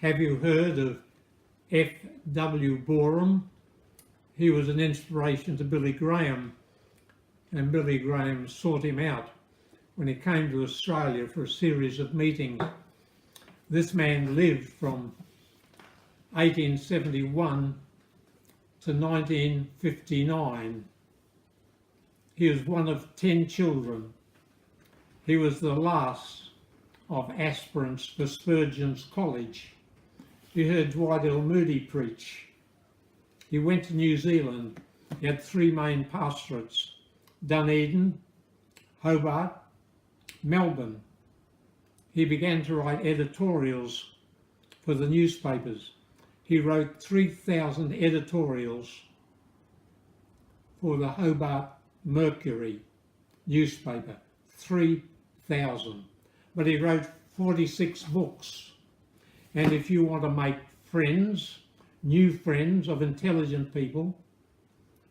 Have you heard of F.W. Boreham? He was an inspiration to Billy Graham, and Billy Graham sought him out when he came to Australia for a series of meetings. This man lived from 1871 to 1959. He was one of 10 children. He was the last of aspirants for Spurgeon's College. He heard Dwight L. Moody preach. He went to New Zealand. He had 3 main pastorates: Dunedin, Hobart, Melbourne. He began to write editorials for the newspapers. He wrote 3,000 editorials for the Hobart Mercury newspaper, 3,000. But he wrote 46 books. And if you want to make friends, new friends of intelligent people,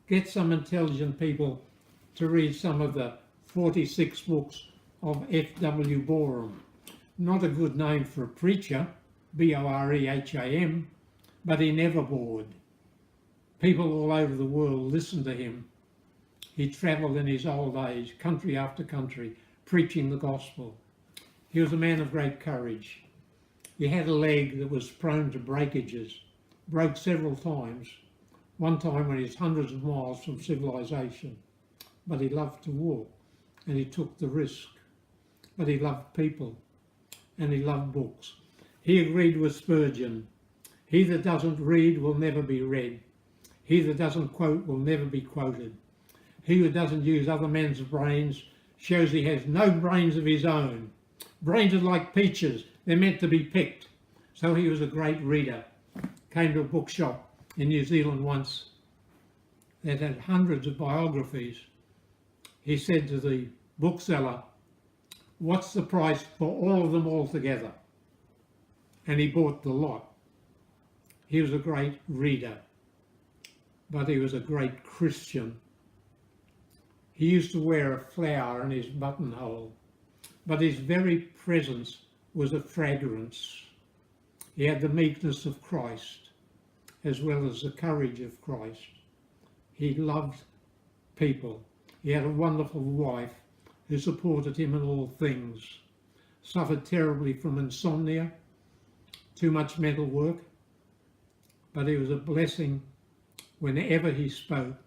get some intelligent people to read some of the 46 books of F.W. Boreham. Not a good name for a preacher, B-O-R-E-H-A-M, but he never bored. People all over the world listened to him. He travelled in his old age, country after country, preaching the gospel. He was a man of great courage. He had a leg that was prone to breakages, broke several times, one time when he was hundreds of miles from civilization. But he loved to walk, and he took the risk. But he loved people, and he loved books. He agreed with Spurgeon. He that doesn't read will never be read. He that doesn't quote will never be quoted. He who doesn't use other men's brains shows he has no brains of his own. Brains are like peaches, they're meant to be picked. So he was a great reader. Came to a bookshop in New Zealand once that had hundreds of biographies. He said to the bookseller, "What's the price for all of them all together?" And he bought the lot. He was a great reader, but he was a great Christian. He used to wear a flower in his buttonhole, but his very presence was a fragrance. He had the meekness of Christ as well as the courage of Christ. He loved people. He had a wonderful wife who supported him in all things. Suffered terribly from insomnia, too much mental work, but he was a blessing whenever he spoke,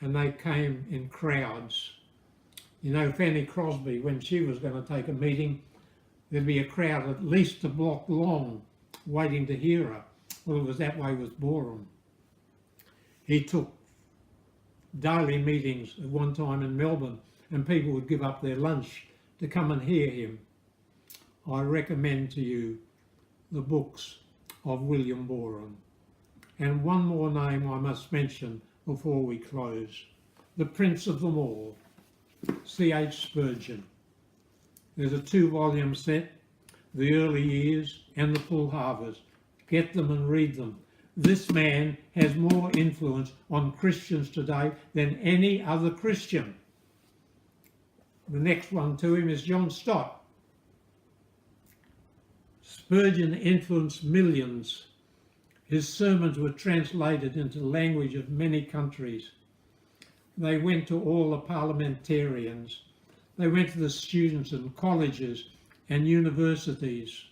and they came in crowds. You know, Fanny Crosby, when she was going to take a meeting, there'd be a crowd at least a block long waiting to hear her. Well, it was that way with Boreham. He took daily meetings at one time in Melbourne, and people would give up their lunch to come and hear him. I recommend to you the books of William Boreham. And one more name I must mention before we close. The Prince of them all, C.H. Spurgeon. There's a 2-volume set, The Early Years and The Full Harvest. Get them and read them. This man has more influence on Christians today than any other Christian. The next one to him is John Stott. Spurgeon influenced millions. His sermons were translated into the language of many countries. They went to all the parliamentarians. They went to the students in colleges and universities.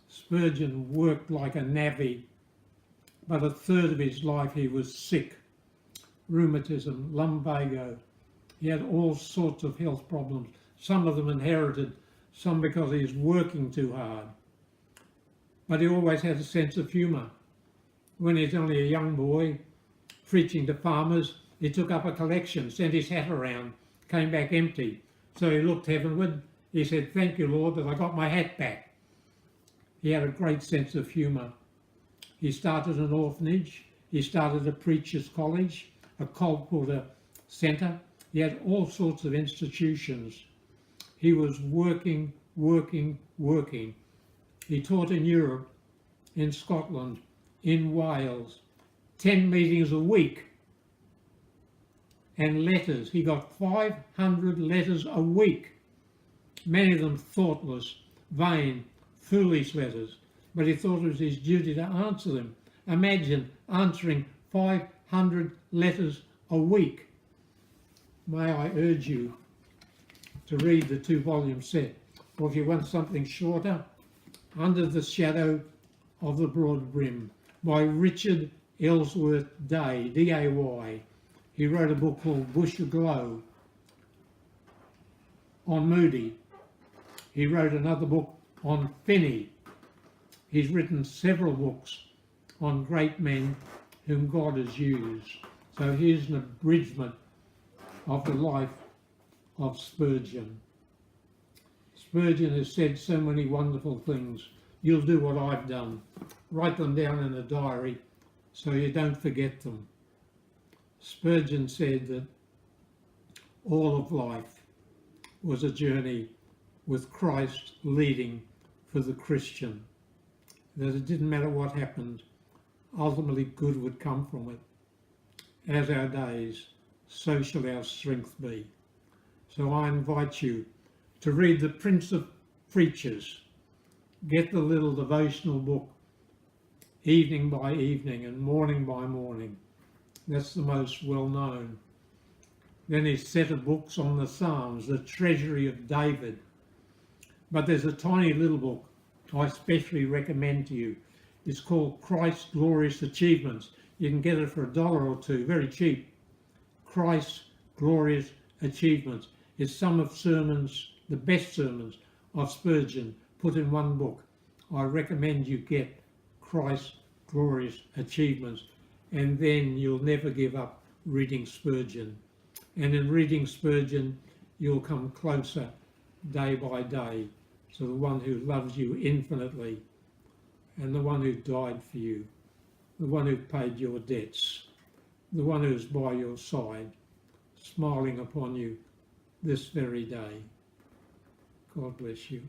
Spurgeon worked like a navvy, but a third of his life he was sick. Rheumatism, lumbago. He had all sorts of health problems, some of them inherited, some because he was working too hard. But he always had a sense of humour. When he was only a young boy, preaching to farmers, he took up a collection, sent his hat around, came back empty. So he looked heavenward. He said, "Thank you, Lord, that I got my hat back." He had a great sense of humour. He started an orphanage. He started a preacher's college, a colporteur centre. He had all sorts of institutions. He was working. He taught in Europe, in Scotland, in Wales, 10 meetings a week. And letters. He got 500 letters a week. Many of them thoughtless, vain, foolish letters. but he thought it was his duty to answer them. Imagine answering 500 letters a week. May I urge you to read the 2-volume set, or if you want something shorter, Under the Shadow of the Broad Brim by Richard Ellsworth Day, D-A-Y. He wrote a book called Bush Aglow on Moody. He wrote another book on Finney. He's written several books on great men whom God has used. So here's an abridgment of the life of Spurgeon. Spurgeon has said so many wonderful things. You'll do what I've done. Write them down in a diary so you don't forget them. Spurgeon said that all of life was a journey with Christ leading for the Christian. That it didn't matter what happened, ultimately good would come from it. As our days, so shall our strength be. So I invite you to read the Prince of Preachers. Get the little devotional book, evening by evening and morning by morning. That's the most well known. Then his set of books on the Psalms, the Treasury of David. But there's a tiny little book I especially recommend to you. It's called Christ's Glorious Achievements. You can get it for $1 or $2, very cheap. Christ's Glorious Achievements. It's some of sermons, the best sermons of Spurgeon, put in one book. I recommend you get Christ's Glorious Achievements, and then you'll never give up reading Spurgeon. And in reading Spurgeon, you'll come closer day by day to the one who loves you infinitely, and the one who died for you, the one who paid your debts, the one who's by your side, smiling upon you this very day. God bless you.